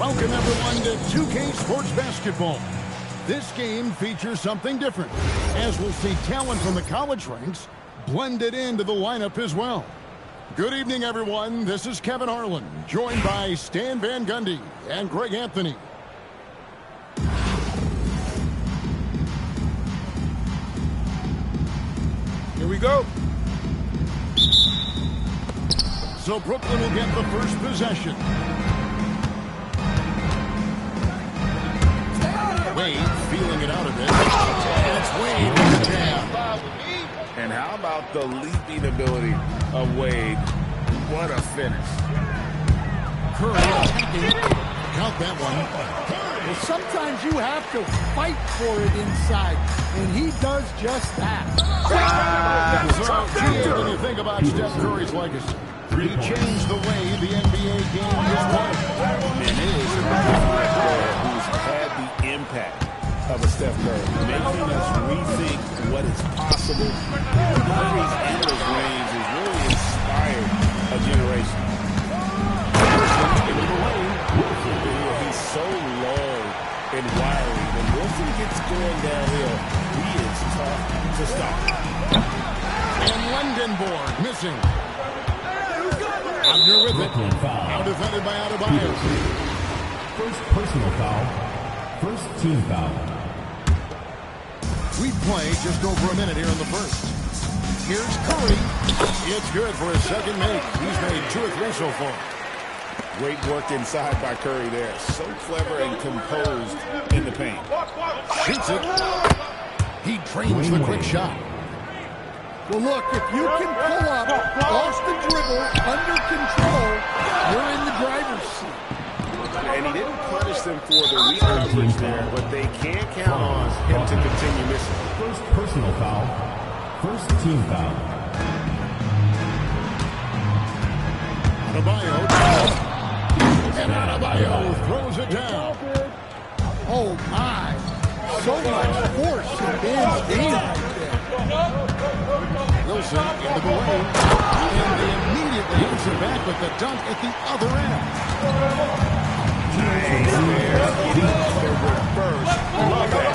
Welcome everyone to 2K Sports Basketball. This game features something different, as we'll see talent from the college ranks blended into the lineup as well. Good evening, everyone. This is Kevin Harlan, joined by Stan Van Gundy and Greg Anthony. Here we go. So Brooklyn will get the first possession. Wade feeling it out a bit. And it's Wade with the jam. And how about the leaping ability of Wade? What a finish. Curry attacking. Count that one. Well, sometimes you have to fight for it inside, and he does just that. So, when you think about Steph Curry's legacy, he changed the way the NBA game is played. And it is a player who's had the impact of a Steph Curry, making us rethink what is possible. Curry's endless range has really inspired a generation. He's so long and wiry. When Wilson gets going downhill, he is tough to stop. And Lendenborg missing. Wagner with it. Now defended by Adebayo. First personal foul. First team foul. We play just over a minute here in the first. Here's Curry. It's good for his second make. He's made 2 or 3 so far. Great work inside by Curry there. So clever and composed in the paint. Shoots it. He drains the quick shot. Well, look, if you can pull up off the dribble, under control, you're in the driver's seat. And he didn't punish them for the weak coverage there, but they can't count on him to continue missing. First personal foul. First team foul. Adebayo. And Adebayo throws it down. Oh, my. So much force in Dan's game right there. Wilson into the lane. And they immediately hits it back with the dunk at the other end. Nice there. The reverse. Love that.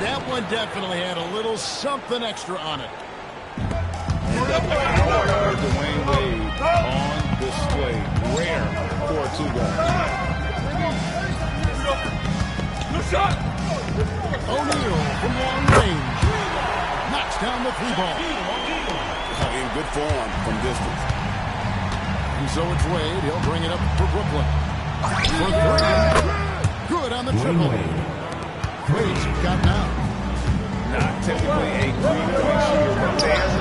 That one definitely had a little something extra on it. Dwayne Wade on display. Rare for a 2-guard. O'Neal from long range. Knocks down the 3-ball. In good form from distance. And so it's Wade. He'll bring it up for Brooklyn. For 3. Good on the triple. Wade's gotten out. Not typically a 3-point shooter, but there's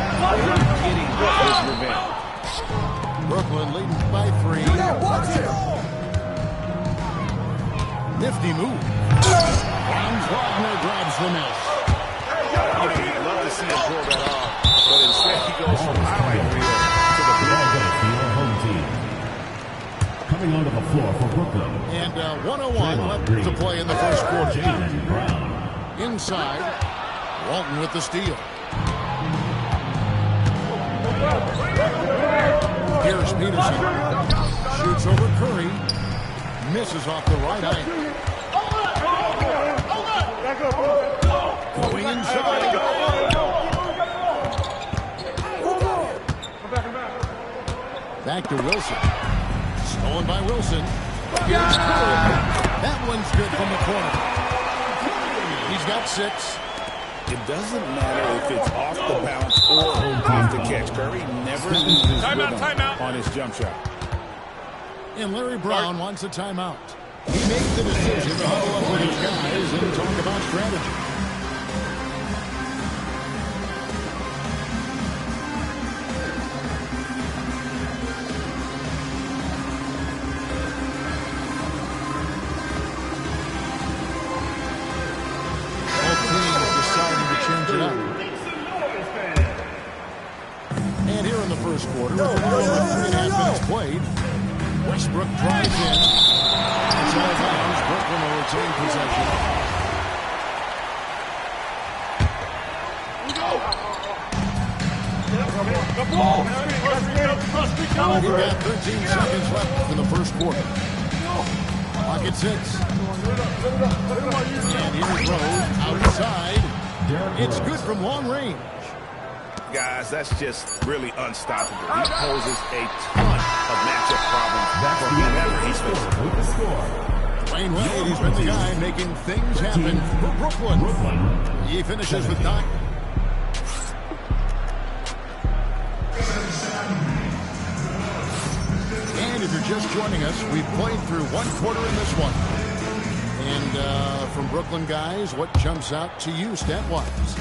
getting his revenge. Brooklyn leading by 3. Nifty move. And Wagner grabs the miss. You'd love to see him pull that off, but instead he goes from highlight reel to the Philadelphia home team. Coming onto the floor for Brooklyn. And 101 left to play in the first quarter. Jaylen Brown. Inside, Walton with the steal. Here's Peterson. Shoots over Curry. Misses off the right eye. Going inside. Back to Wilson. Stolen by Wilson. Here's Curry. That one's good from the corner. He's got 6. It doesn't matter if it's off the bounce or off the catch. Curry never loses rhythm on his jump shot. And Larry Brown wants a timeout. He made the decision to huddle up with his guys and talk about strategy. Both teams deciding to change it up. And here in the first quarter, with over 3.5 minutes played, Westbrook drives in. It's out of bounds. Brooklyn will retain possession. We've got 13 seconds left in the first quarter. Clock at 6. And here's Rose outside. It's good from long range. Guys, that's just really unstoppable. He poses a ton of matchup problems for whoever he's facing. With the score. Wayne Wade, he's been the guy making things happen for Brooklyn. He finishes with 9. And if you're just joining us, we've played through one quarter in this one. And from Brooklyn guys, what jumps out to you stat-wise?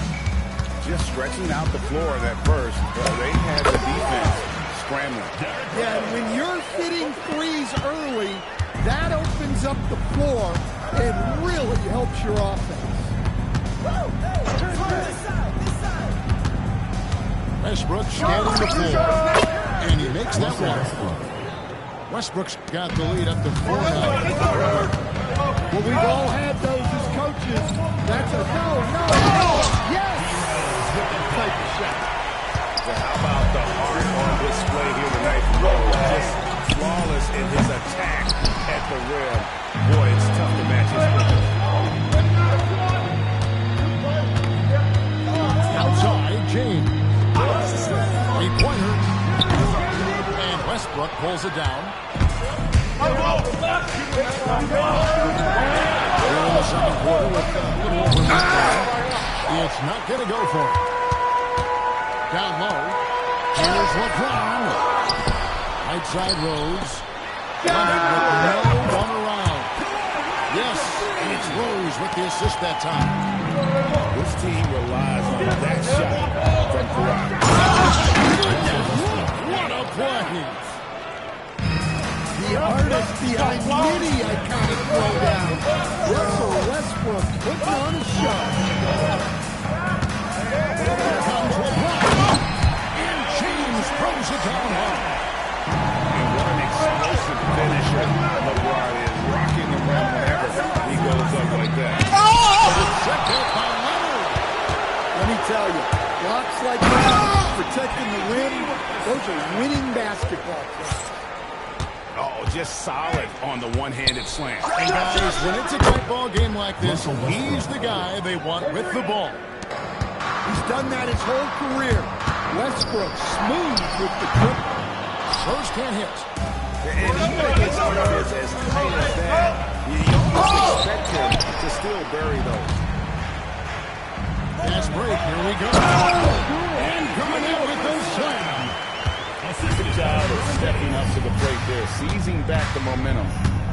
Just stretching out the floor at first. They had the defense scrambling. Yeah, and when you're hitting threes early, that opens up the floor and really helps your offense. Westbrook scanning the floor, and he makes that one. Westbrook's got the lead up to 4 now. Well, we've all had those as coaches. That's a yes! Type of shot. So how about the heart on display here tonight? Rose just flawless in his attack at the rim. Boy, it's tough to match his quickness. Outside, James. 3-pointer. And Westbrook pulls it down. Here in the second quarter with a little over midfield. It's not going to go for it. Down low. Here's LeBron. Right side Rose. Leonard with no one around. Yes, it's Rose with the assist that time. This team relies on that shot from Kawhi. What a play! The artist behind many iconic throwdowns. Russell Westbrook putting on a show. Here comes LeBron. And James throws it down hard. And what an explosive finisher LeBron is, rocking the rim whenever he goes up like that. Set back by Leonard. Let me tell you, blocks like that, protecting the rim, those are winning basketball players. Oh, just solid on the one-handed slam. And guys, when it's a tight ball game like this, he's the guy they want with the ball. He's done that his whole career. Westbrook smooth with the grip. Rose can't hit. And even against areas as tight as that, you almost expect him to still bury those. Fast break, here we go. And coming out with the slam. Good job of stepping up to the plate there, seizing back the momentum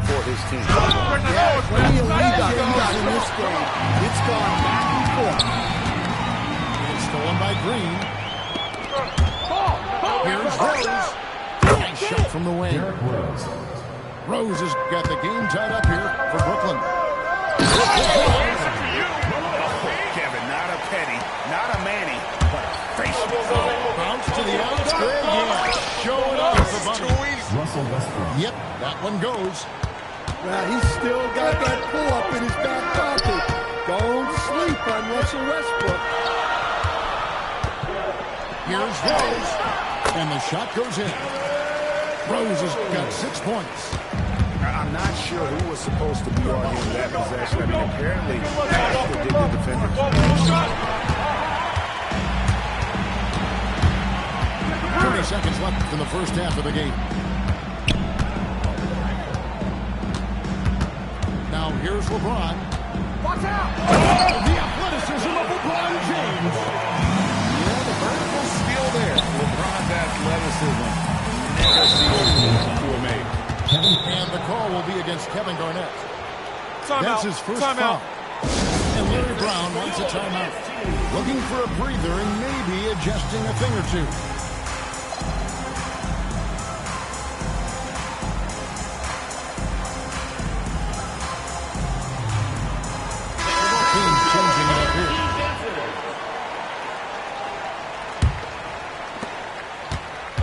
for his team. Yeah, plenty of lead changes in this game. It's gone back and forth. It's stolen by Green. Here's Rose. Nice shot from the wing. Rose has got the game tied up here for Brooklyn. Kevin, not a Petty, not a Manny, but a facial. Bounce to the outside. Yeah, showing off the bunny. Russell Westbrook. Yep, that one goes. Well, he's still got that pull-up in his back pocket. Don't sleep on Russell Westbrook. Here's Rose. And the shot goes in. Rose has got 6 points. I'm not sure who was supposed to be on him that possession. I mean, apparently, Foster did the defenders. 30 seconds left in the first half of the game. Now here's LeBron. Watch out! The athleticism of LeBron James. Yeah, the vertical's still there. LeBron's athleticism never seems to have made. And the call will be against Kevin Garnett. That's his first foul. And Larry Brown wants a timeout. Looking for a breather and maybe adjusting a thing or two. Team changing it up here.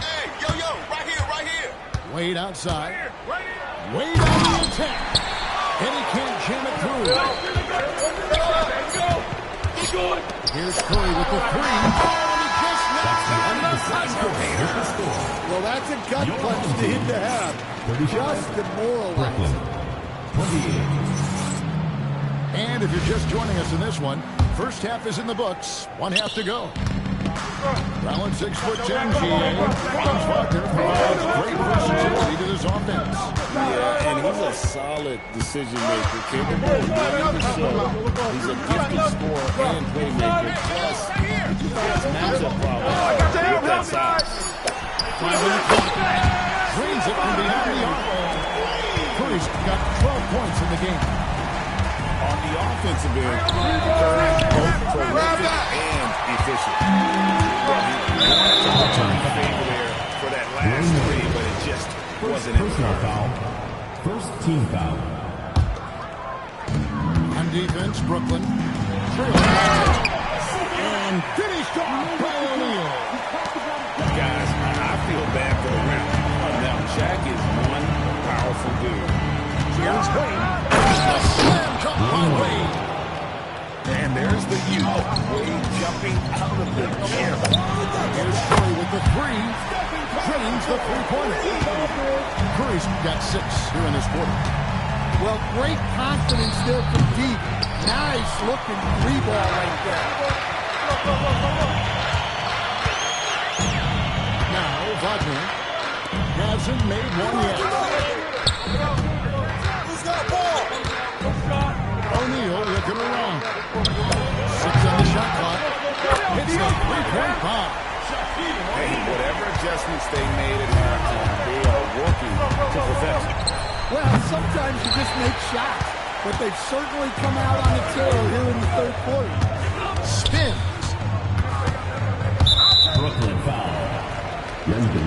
Hey, yo, right here. Wade outside. Wade on the attack. And he can't jam it through. Here's Curry with the three. And he just knocks Well, that's a gut punch to hit the head. Just demoralizing. 28. And if you're just joining us in this one, first half is in the books. 1 half to go. Around 6'10", GA. Franz Wagner provides great versatility to this offense. Yeah, and he's a solid decision maker, capable of running the show. He's a gifted scorer and playmaker. Plus, he has matchup problems with that size. Drains it from behind the arc. Curry's got 12 points in the game. On the offensive end, Curry's both prolific and efficient. Well, he wanted to return favor there for that last three, but it just wasn't Personal foul. First team foul. On defense, Brooklyn. And finished off by O'Neal. Guys, I feel bad for the rim. Now, Shaq is one powerful dude. Here's Wade. A slam jump by Wade. And there's the youth. Wade jumping out of the gym. Here's Curry with the three. Drains the three-pointer. Curry's got 6 here in this quarter. Well, great confidence there from deep. Nice looking three ball right there. Now, Wagner hasn't made one yet. Who's got ball? O'Neal looking around. 6 on the shot clock. Hits the three-point bomb. Hey, whatever adjustments they made at halftime, they are working to perfection. Well, sometimes you just make shots, but they've certainly come out on the tail here in the third quarter. Spins. Brooklyn foul. London.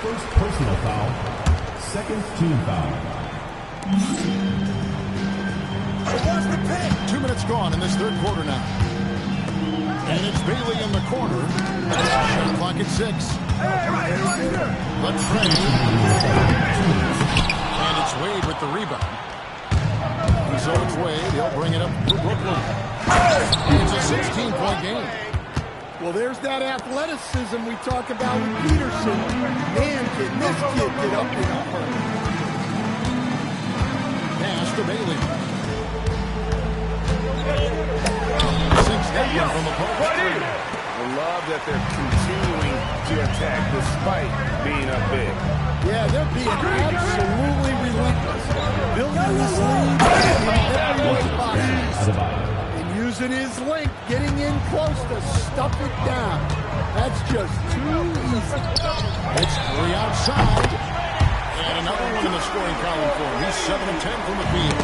First personal foul. Second team foul. 2 minutes gone in this third quarter now. And it's Bailey in the corner. Shot clock at 6. Let's try. And it's Wade with the rebound. So it's Wade. He'll bring it up for Brooklyn. It's a 16-point game. Well, there's that athleticism we talk about with Peterson. Man, can this kid get up in a hurry. Pass to Bailey. Sinks that one from the post. I love that they're continuing to attack despite being up big. Yeah, they're being absolutely relentless. Building this lead in every way possible. And using his length, getting in close to stuff it down. That's just too easy. It's 3 outside. And another one in the scoring column for him. He's 7 of 10 from the field.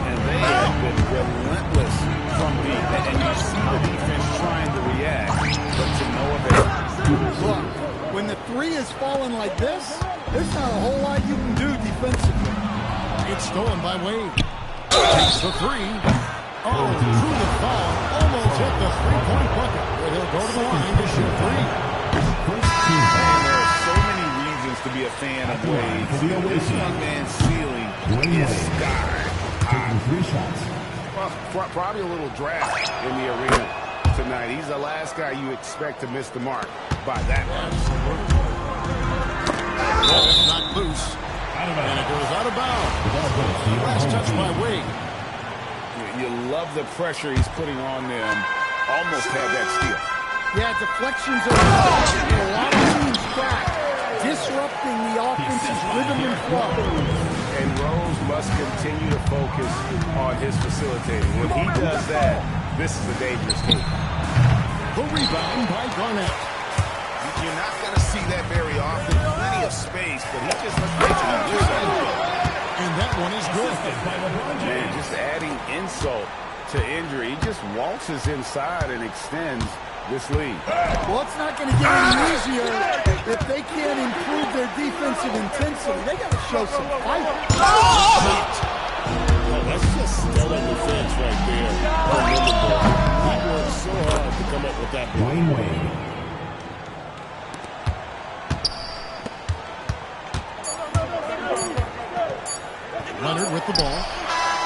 And they have been relentless from deep. And you see the defense trying to react, but to no avail. Look, when the three is falling like this, there's not a whole lot you can do defensively. It's stolen by Wade. Takes the 3. Oh, through the foul. Almost hit the three-point bucket. But he'll go to the line to shoot 3. And there are so many reasons to be a fan of Wade. This young man's ceiling is sky high. 3 shots. Well, probably a little draft in the arena tonight. He's the last guy you expect to miss the mark by that much. Ball is knocked loose. And it goes out of bounds. Last touch by Wade. You love the pressure he's putting on them. Almost had that steal. Yeah, deflections are a lot of teams back, disrupting the offense's rhythm and flow. And Rose must continue to focus on his facilitating. When he does that, this is a dangerous team. The rebound by Garnett. You're not going to see that very often. Plenty of space, but he just looks like And that one is good. Man, just adding insult to injury. He just waltzes inside and extends this lead. Well, it's not going to get any easier if they can't improve their defensive intensity. They got to show some fight. That's just stellar defense right there. He worked so hard to come up with that. Dwayne Wade. Leonard with the ball.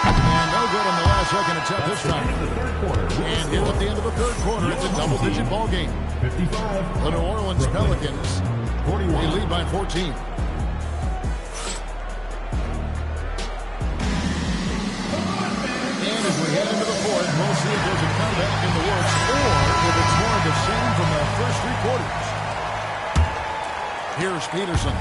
And good on the last second attempt this time. And here at the end of the third quarter, it's a double-digit ball game. 55. The New Orleans Pelicans, they lead by 14. And as we head into the fourth, we'll see if there's a comeback in the works or if it's more of the same from the first three quarters. Here's Peterson.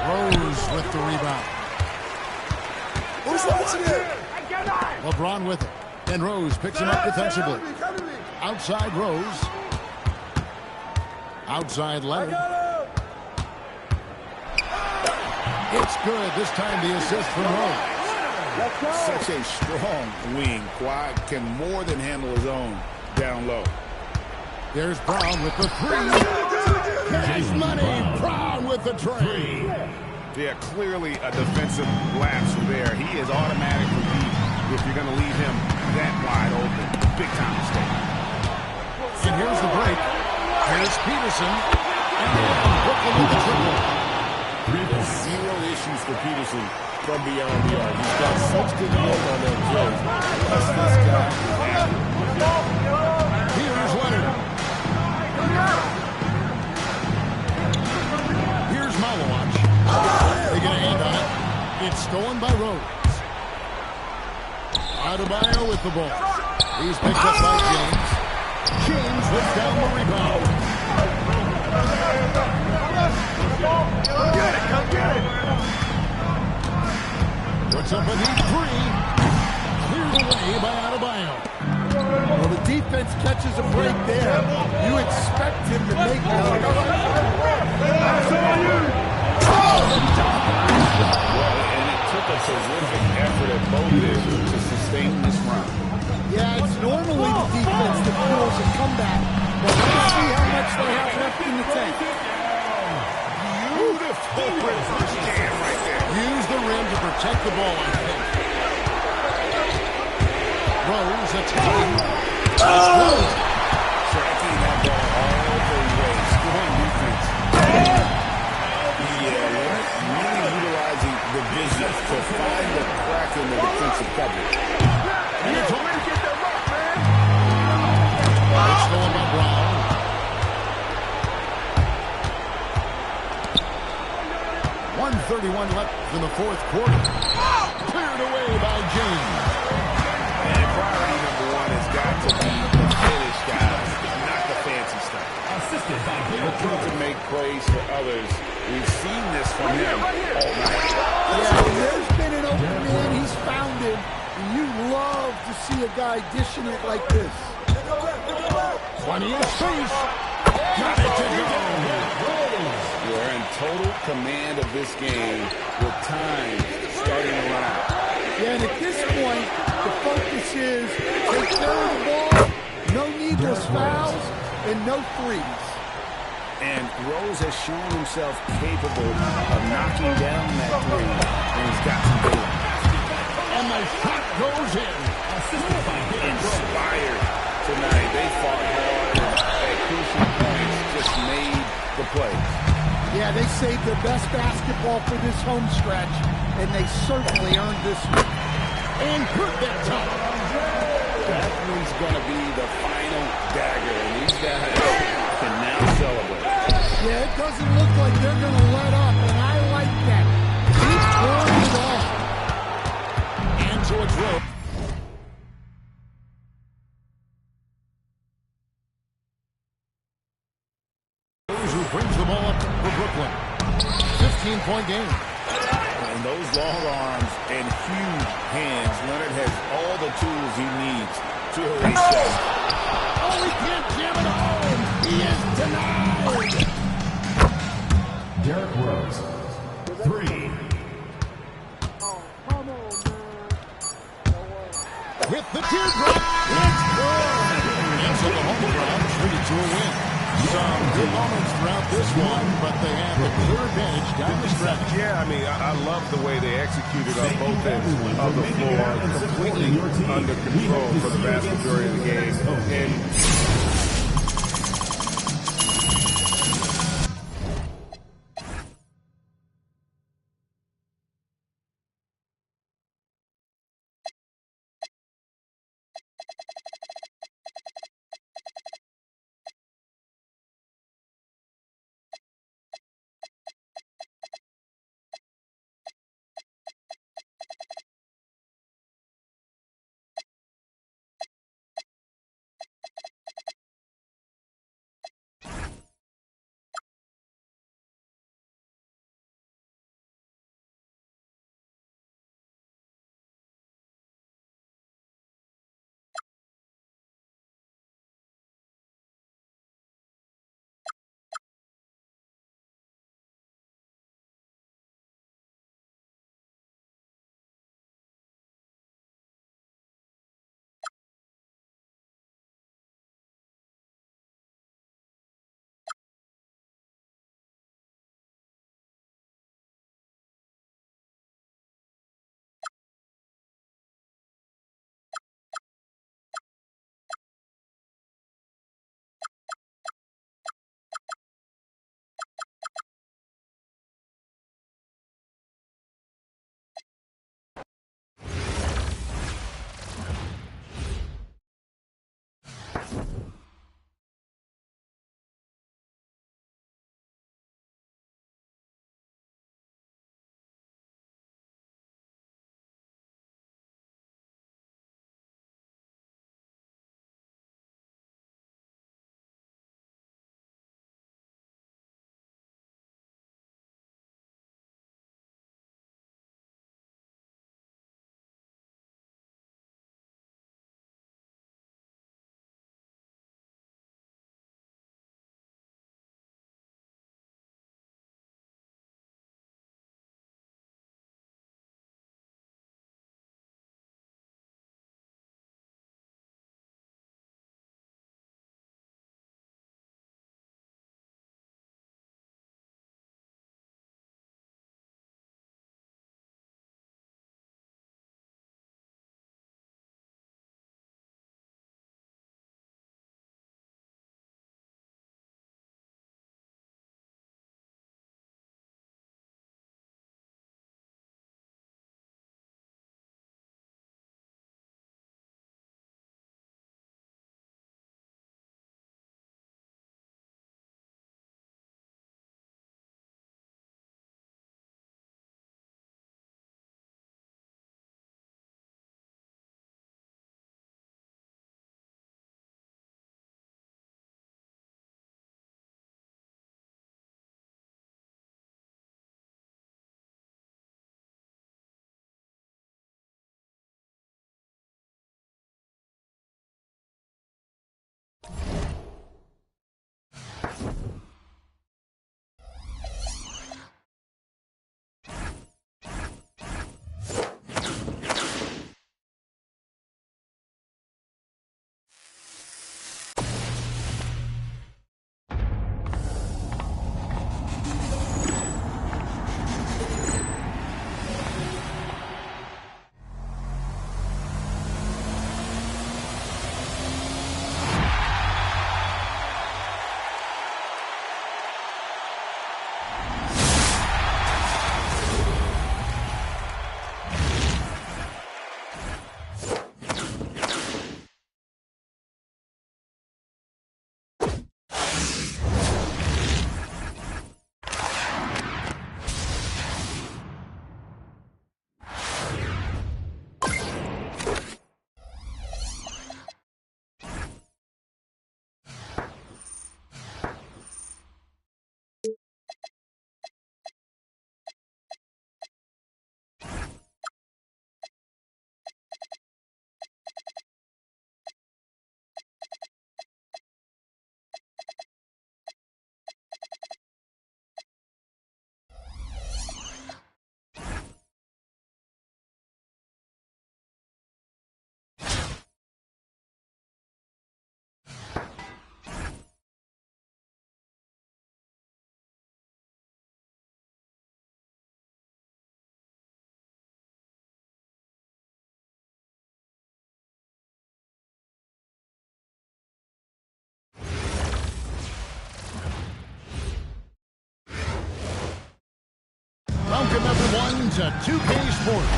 Rose with the rebound. Who's watching it? LeBron with it. And Rose picks him up defensively. Outside Rose. Outside Leonard. It's good. This time the assist from Rose. Such a strong wing. Quad can more than handle his own down low. There's Brown with the three. Cash money. Brown with the tray. Yeah, clearly a defensive lapse there. He is automatically deep if you're going to leave him that wide open. Big time mistake. And here's the break. Here's Peterson. And Brooklyn with the triple. Zero issues for Peterson from beyond the arc. He's got such good work on that play. Plus, this guy is happy. Here's Leonard. Here's Malawach. They get a hand on it. It's stolen by Rose. Adebayo with the ball. He's picked up by James. James lifts down the rebound. Come get it. Puts up a deep three. Cleared away by Adebayo. Well, the defense catches a break there. You expect him to make that. And it took a terrific effort at both ends to sustain this round. Yeah, it's normally the defense that fuels a comeback. But let's see how much they have left in the tank. Beautiful reverse jam right there. Use the rim to protect the ball, I think. Rose attacking. Tracking that ball all the way. Strong defense. Really utilizing the vision to find the crack in the defensive coverage. And it's only to get them up, man. It's stolen by Brown. 1:31 left in the fourth quarter. Cleared away by James. And priority number one has got to be the finish, guys, not the fancy stuff. Assisted by Looking to make plays for others. We've seen this from him all night. Yeah, when there's been an open man, he's found him. And you love to see a guy dishing it like this. Plenty of space. Got it to go. We're in total command of this game with time starting to run out. Yeah, and at this point, the focus is take care of the ball, no needless fouls, and no threes. And Rose has shown himself capable of knocking down that three, and he's got some daylight. And the shot goes in. Inspired tonight. They fought hard and at crucial points just made the play. Yeah, they saved their best basketball for this home stretch, and they certainly earned this one. And put that top. That one's going to be the final dagger, and these guys can now celebrate. Yeah, it doesn't look like they're going to let up, and I like that. Keep pouring it on. And so it's Rose. Who brings the ball up for Brooklyn. 15-point game. And those long arms and huge hands, Leonard has all the tools he needs to erase them. Oh, he can't jam it home. He is denied. Derrick Rose. 3. With the teardrop, it's good. And so the home crowd treated to a win. Some good moments throughout this one, but they have the clear advantage down the stretch. Yeah, I mean, I love the way they executed on both ends of the floor. Completely under control for the vast majority of the game. And Welcome, everyone, to 2K Sports.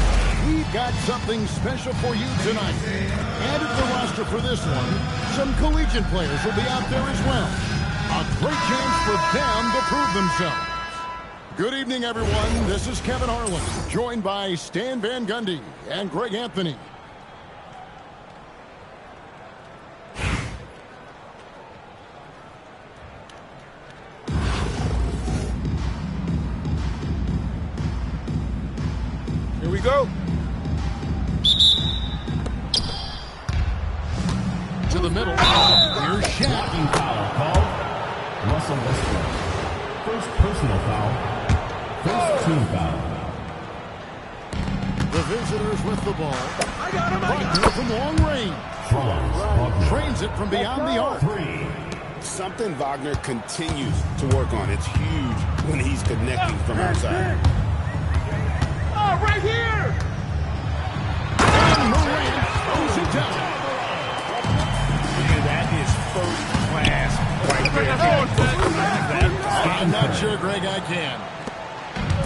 We've got something special for you tonight. Added to the roster for this one, some collegiate players will be out there as well. A great chance for them to prove themselves. Good evening, everyone. This is Kevin Harlan, joined by Stan Van Gundy and Greg Anthony. Here we go. To the middle. Here's Shaq. Foul called. Russell Westbrook. First personal foul. First team foul. The visitors with the ball. Wagner from long range. Trains it from beyond the arc. Something Wagner continues to work on. It's huge when he's connecting from outside. Oh, right here! And Morant throws it down. And that is first class right there. I'm not sure, Greg, I can.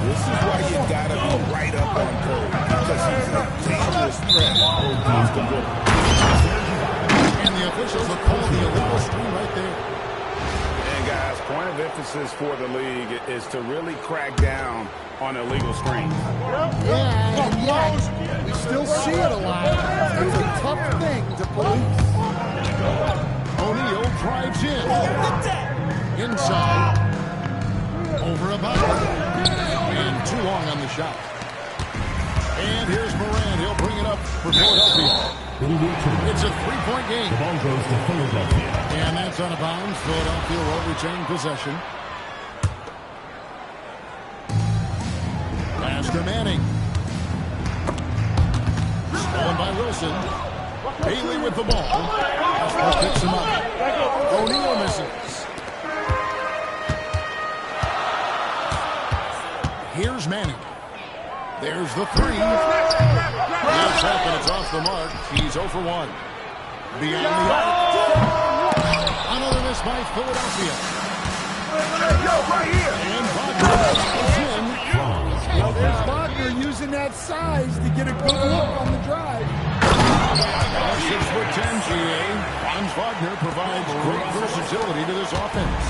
This is why you gotta be right up on Curry, because he's a dangerous threat. And the officials will call the illegal screen right there. And guys, point of emphasis for the league is to really crack down on illegal screens. Yeah, we still see it a lot. It's a tough thing to police. O'Neal drives in. Inside. Over about. And too long on the shot. And here's Morant. He'll bring it up for Philadelphia. It's a three-point game. The ball goes to Philadelphia. And that's out of bounds. Philadelphia will retain possession. Pass to Manning. Stolen by Wilson. Bailey with the ball. Westbrook picks him up. O'Neal misses. Here's Manning. There's the three. It's up and it's off the mark. He's 0 for 1. Beyond the arc. Another miss by Philadelphia. And Wagner is in. Well, there's Wagner using that size to get a good look on the drive. 6'10" GA. Franz Wagner provides great versatility to this offense.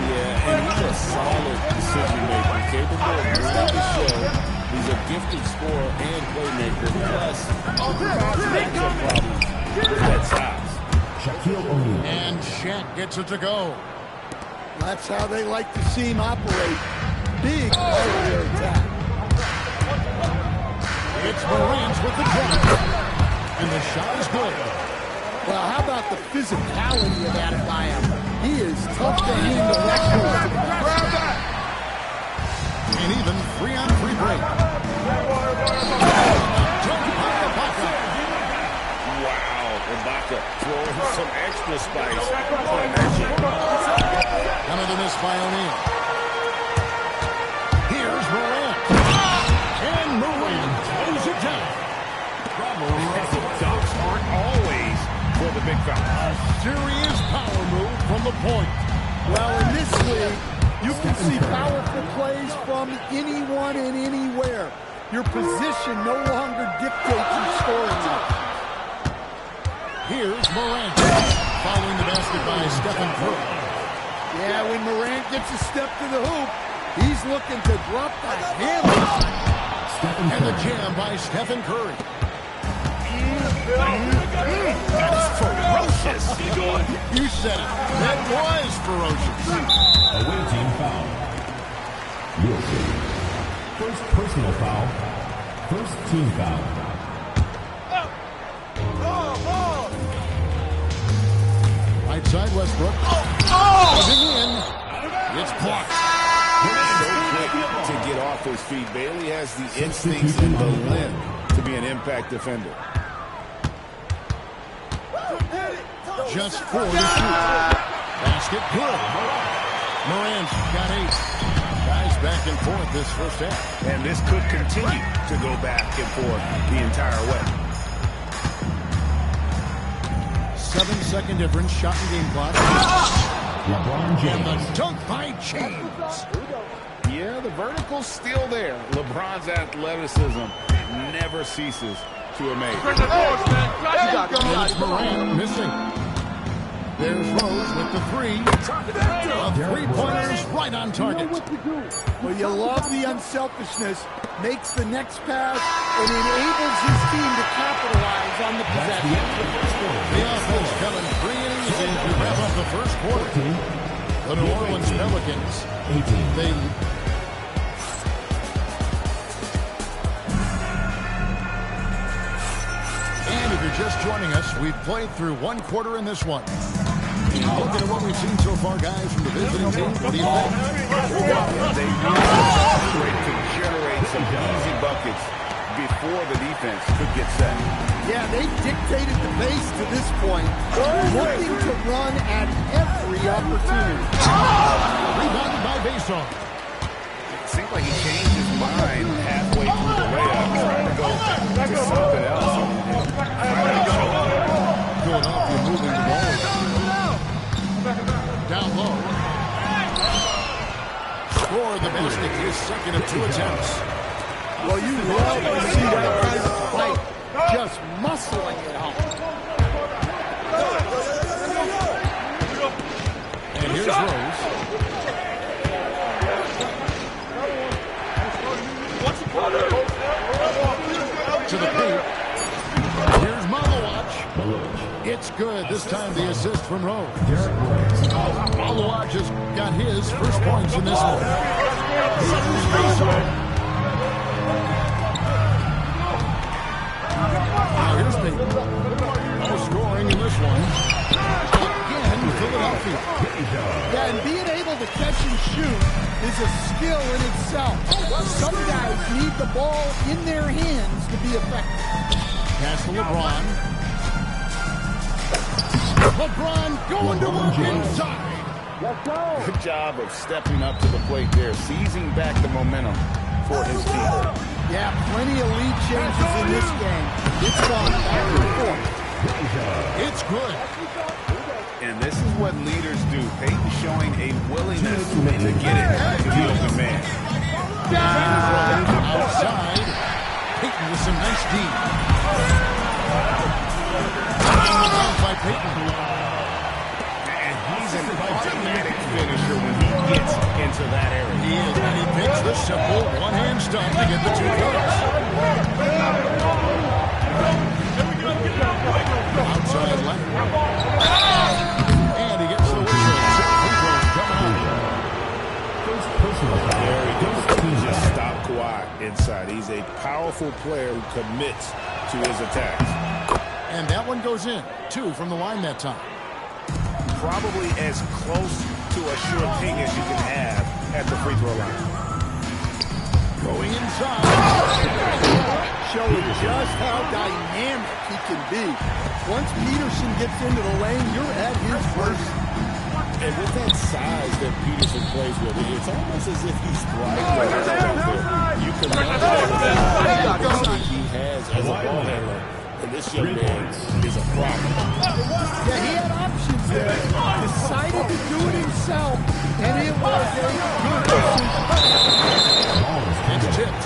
Yeah, and he's a solid decision maker, capable of running the show. He's a gifted scorer and playmaker. Plus, matchup problems with that size. Shaquille O'Neal. And Shaq gets it to go. That's how they like to see him operate. Big earlier attack. It's Morant with the drop. And the shot is good. Well, how about the physicality of that by him? He is tough to handle. And even 3-on-3 break. Wow, Ibaka throwing some extra spice on that shit. Another miss by O'Neal. Here's Morant. And Morant throws it down. Dunks aren't always for the big fella. Serious power move from the point. Well, in this league, you can see powerful plays from anyone and anywhere. Your position no longer dictates your scoring. Here's Morant. Following the basket by Stephen Curry. Yeah, when Morant gets a step to the hoop, he's looking to drop the hammer. And the jam by Stephen Curry. That's ferocious. You said it. That was ferocious. Away team foul. Wilson. First personal foul. First team foul. Right side Westbrook. Moving in. It's blocked. So quick to get off his feet. Bailey has the instincts and the length to be an impact defender. Just 4 to shoot. Basket good. Morant's got 8. Guys back and forth this first half. And this could continue to go back and forth the entire way. 7-second difference. Shot and game clock. LeBron James. And the dunk by James. Yeah, the vertical's still there. LeBron's athleticism never ceases to amaze. There's Morant missing. There's Rose with the three. Three-pointers right on target. Well, you love the unselfishness. Makes the next pass and enables his team to capitalize on the possession. The offense coming free and easy to wrap up the first quarter. The New Orleans Pelicans. They... And if you're just joining us, we've played through one quarter in this one. Looking at what we've seen so far, guys, from the visiting team, what do you think? They really to generate some easy buckets before the defense could get set. Yeah, they dictated the pace to this point, looking to run at every opportunity. Rebounded by Bason. It seemed like he changed his mind halfway through the layup, trying to go to something else. Philadelphia moving the ball. Down low. Score the basket, his second of 2 attempts. Well, you love to see that kind of fight, just muscling it out. And here's Rose. To the paint. Here's Malawach. It's good. This time the assist from Rose. Malawach just got his first points in this one. Now here's Peyton. No scoring in this one. Again, Philadelphia. Yeah, and being able to catch and shoot is a skill in itself. Some guys need the ball in their hands to be effective. Pass to LeBron. LeBron going to work inside. Good job of stepping up to the plate there, seizing back the momentum for his team. Yeah, plenty of lead changes in this game. It's gone back and forth. It's good. And this is what leaders do. Peyton showing a willingness to get it to the open man. Outside. Peyton with some nice D. By Peyton. And he's an automatic finisher when he gets into that area. He is, and he picks the simple one-hand stuff to get the 2 points. Outside left. And he gets the whistle. Coming on. First personal foul. There he goes. He just stopped Kawhi inside. He's a powerful player who commits to his attacks. And that one goes in. 2 from the line that time. Probably as close to a sure thing as you can have at the free throw line. Going inside. Showing just how dynamic he can be. Once Peterson gets into the lane, you're at his worst. And with that size that Peterson plays with, it's almost as if he's thriving out there. You can imagine the he has as a ball handler. And this young man is a problem. Yeah, he had options there. Decided to do it himself, and it was a good decision. It's tipped.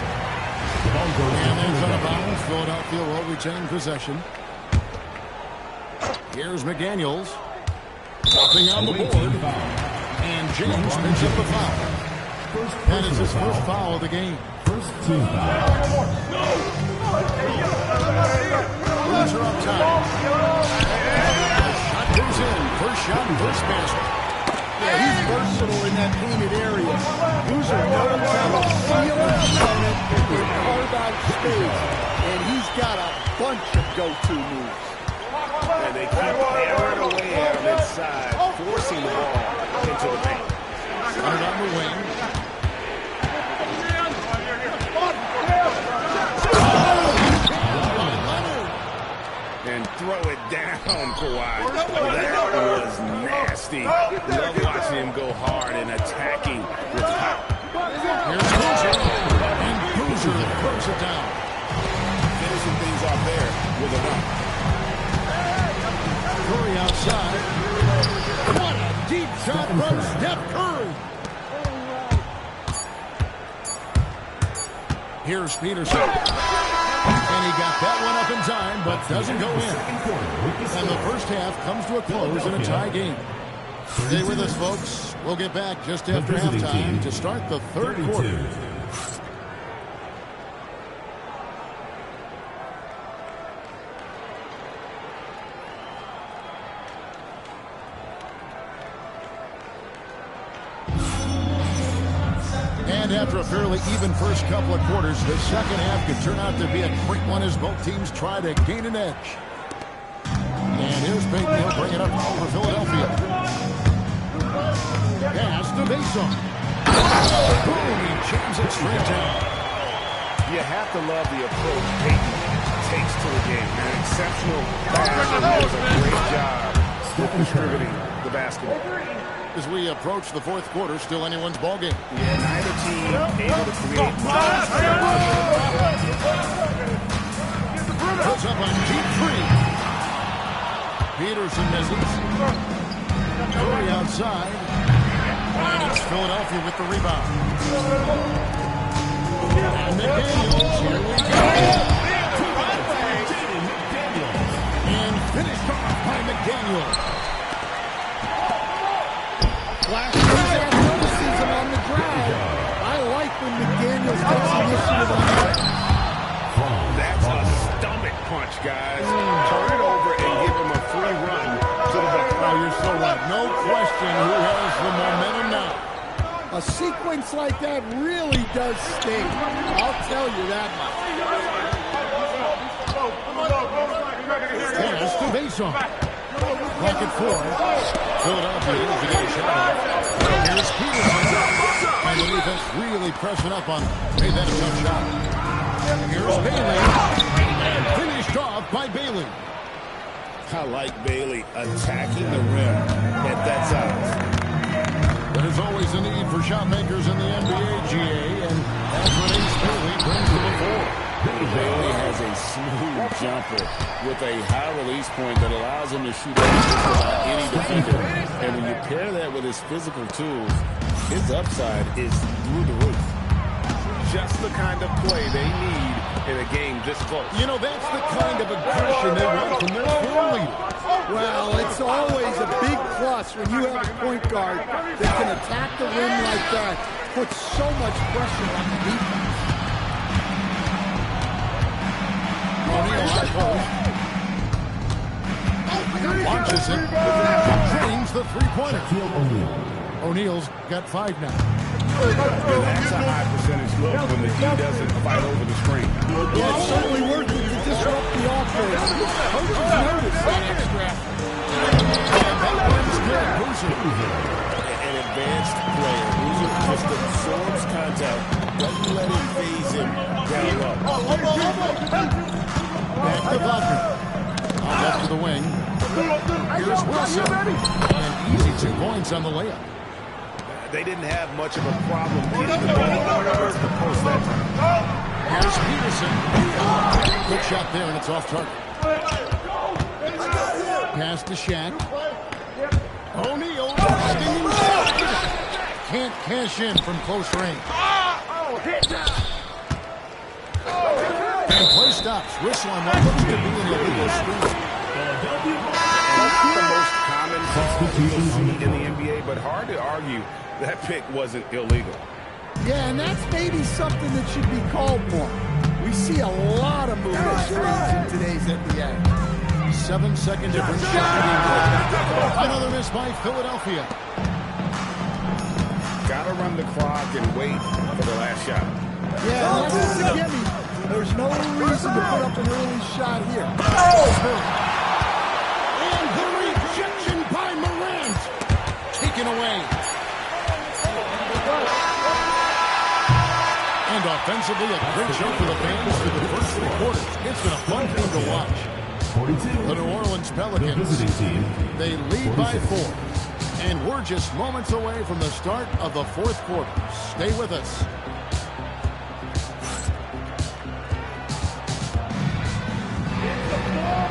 And there's out of bounds. Philadelphia will retain possession. Here's McDaniels. Nothing on the board. And James picks up the foul. That is his first foul of the game. First team foul. Loser up top. Shot goes in. First shot, first basket. Yeah, he's versatile in that painted area. Loser knows how to seal an opponent and carve out space. And he's got a bunch of go-to moves. And they keep hammering away at him inside, forcing the ball into the paint. Got it on the wing. And throw it down, Kawhi. That was nasty. Love watching him go hard and attacking with power. Here's Boozer. And Boozer throws it down. Finishing things off there with a run. Curry outside. What a deep shot from Steph Curry. Here's Peterson. And he got that one up in time, but doesn't go in. And the first half comes to a close in a tie game. Stay with us, folks. We'll get back just after halftime to start the third quarter. And after a fairly even first couple of quarters, the second half could turn out to be a quick one as both teams try to gain an edge. And here's Peyton. He'll bring it up over Philadelphia. Pass to Mason. Boom, he jams it straight down. You have to love the approach Peyton takes to the game. An exceptional passer does a great job with distributing the basketball. As we approach the fourth quarter, still anyone's ball game. Yeah, neither team able to create much. Puts up a deep three. Peterson misses. Curry outside. And it's Philadelphia with the rebound. And McDaniels, here we go. And finished off by McDaniels. Last year's athleticism on the drive. I like when McDaniels takes initiative on that. That's a stomach punch, guys. Turn it over and give him a free run to the back. Oh, you're so right. No question who has the momentum now. A sequence like that really does sting. I'll tell you that much. Pass to Mason. Pocket four. Philadelphia is to get a shot. Here's Peterson. And the defense really pressing up on him. Made that a tough shot. Here's Bailey. And finished off by Bailey. I like Bailey attacking the rim at that size. There's always a need for shot makers in the NBA, GA, and that's what Ace Bailey brings to the fore. Bailey has a smooth jumper with a high release point that allows him to shoot just about any defender. And when you pair that with his physical tools, his upside is through the roof. Just the kind of play they need in a game this close. You know, that's the kind of aggression they want from their floor leader. Well, it's always a big plus when you have a point guard that can attack the rim like that. Puts so much pressure on the defense. O'Neal on post. Launches it. Drains the three-pointer. O'Neal's got 5 now. That's a high percentage look when the D doesn't fight over the screen. Yeah, it's certainly worth it to disrupt the offense. Coaches notice that extra. An advanced player who just absorbs contact, doesn't let it phase him down low. Back to Wagner. Left to the wing. Here's Wilson. And easy 2 points on the layup. They didn't have much of a problem getting the ball towards the post that time. Here's Peterson. Good shot there, and it's off target. Pass to Shaq. O'Neal. Can't cash in from close range. And play stops. Whistle on what looks to be an illegal screen. Not the most common call in the NBA, but hard to argue that pick wasn't illegal. Yeah, and that's maybe something that should be called more. We see a lot of movement screens in today's NBA. 7-second difference. Another miss by Philadelphia. Gotta run the clock and wait for the last shot. Yeah, unless it's a gimme, there's no reason to put up an early shot here. And the rejection by Morant. Taken away. And offensively, a great show for the fans through the first 3 quarters. It's been a fun game to watch. 42. The New Orleans Pelicans, The visiting team. they lead 46. by 4. And we're just moments away from the start of the fourth quarter. Stay with us.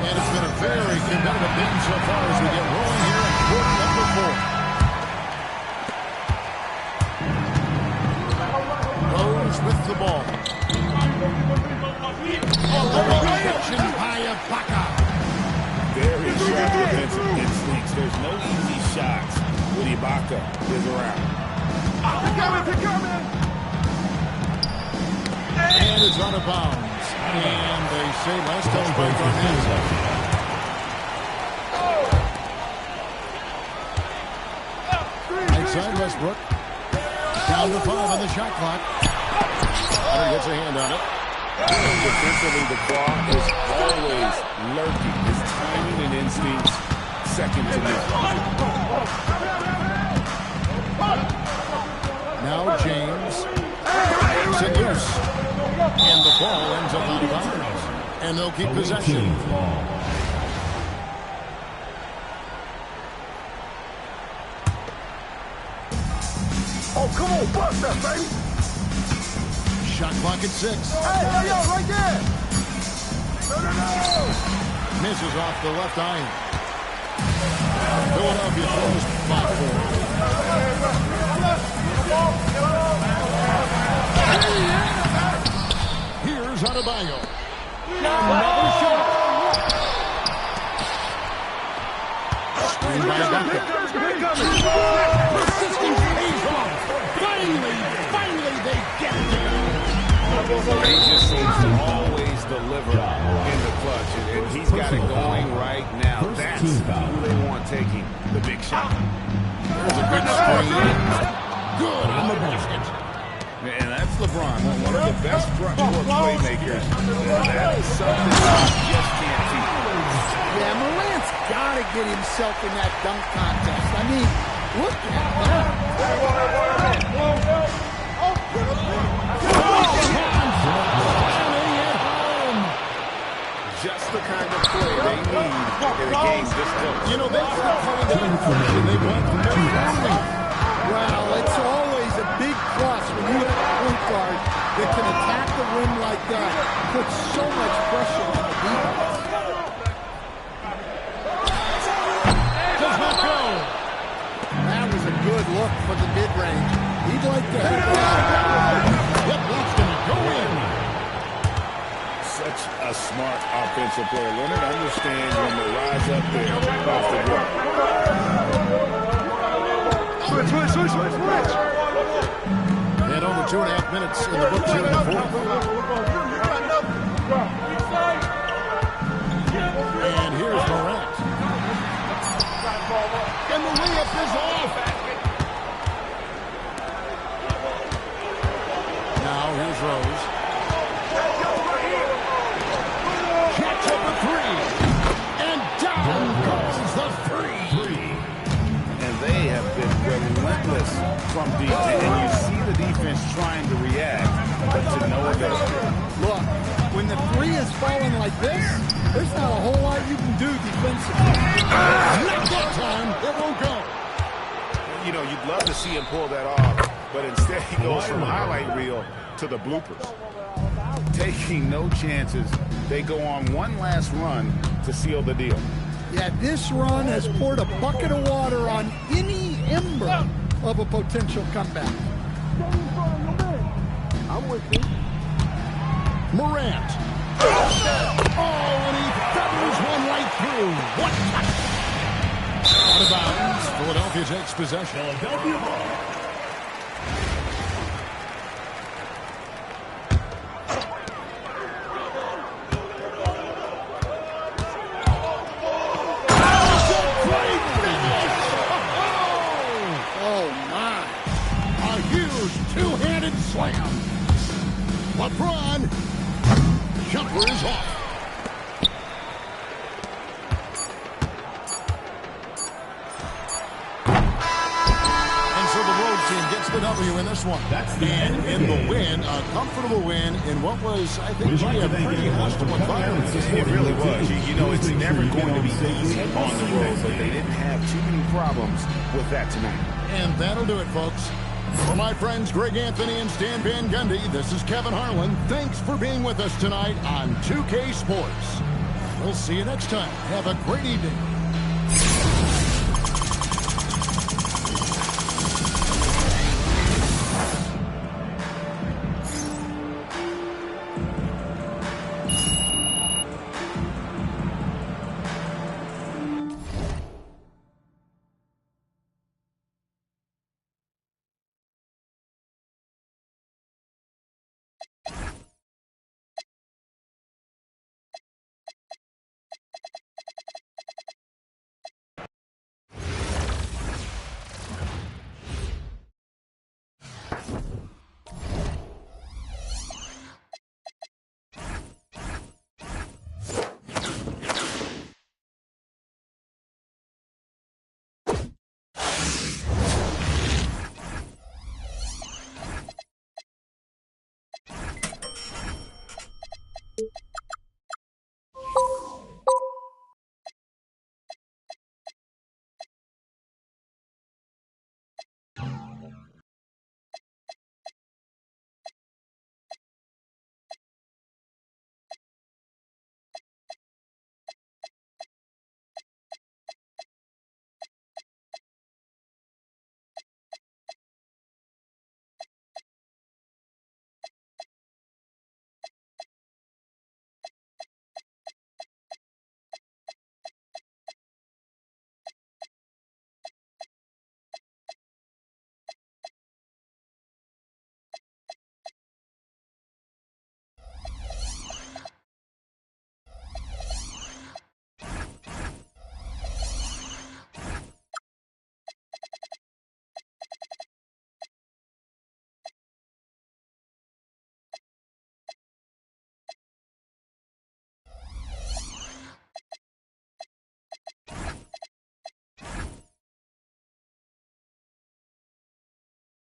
And it's been a very competitive game so far as we get rolling here in quarter number 4. Rose with the ball. Rejection by Ibaka. Very sharp defensive instincts. There's no easy shots when Ibaka is around. And it's out of bounds. And they say last touch by Garnett. Outside Westbrook. Down to 5 on the shot clock. And he gets a hand on it. Defensively, the claw is always lurking. His timing and instincts second to none. Now James makes it loose. And the ball ends up out of bounds. And they'll keep possession. Oh, come on, bust that, baby. Shot clock at 6. Hey, right there. No. Misses off the left eye. Philadelphia throws 5-4. Here's Adebayo. Another shot. Screen by Ibaka. Persisting pays off. Finally, they get it. He just seems to always deliver in the clutch, and he's got it going right now. That's who they want taking the big shot. There's a good screen. Good on the basket. And that's LeBron, one of the best front court playmakers. And that is something you just can't teach. Yeah, Morant's got to get himself in that dunk contest. I mean, look at that. Just the kind of play they need in a game this close. You know, that's the kind of information they want from their family. Well, it's always a big plus when you have a point guard that can attack the rim like that. Put so much pressure on the defense. Does not go. That was a good look for the mid-range. He'd like to have that. Yep, that's going to go in. Such a smart offensive player. Leonard understands when to rise up there off the dribble. Switch. And over 2.5 minutes in the books here in the fourth. And here's Morant. And the layup is off. Now here's Rose. Catch up a 3. And down goes the 3. And they have been relentless from deep. And you see the defense trying to react, but to no avail. Look, when the 3 is falling like this, there's not a whole lot you can do defensively. Not that time. It won't go. You know, you'd love to see him pull that off, but instead he goes from highlight reel to the bloopers. Taking no chances, they go on one last run to seal the deal. Yeah, this run has poured a bucket of water on any ember of a potential comeback. I'm with you. Morant. Oh, and he feathers one right through. What touch? Out of bounds. Philadelphia takes possession. Two-handed slam. LeBron. Jumper is off. And so the road team gets the W in this one. And in the win, a comfortable win in what was, I think, a pretty hostile environment. It really was. You know, it's never going to be easy on the road, but they didn't have too many problems with that tonight. And that'll do it, folks. For my friends Greg Anthony and Stan Van Gundy, this is Kevin Harlan. Thanks for being with us tonight on 2K Sports. We'll see you next time. Have a great evening.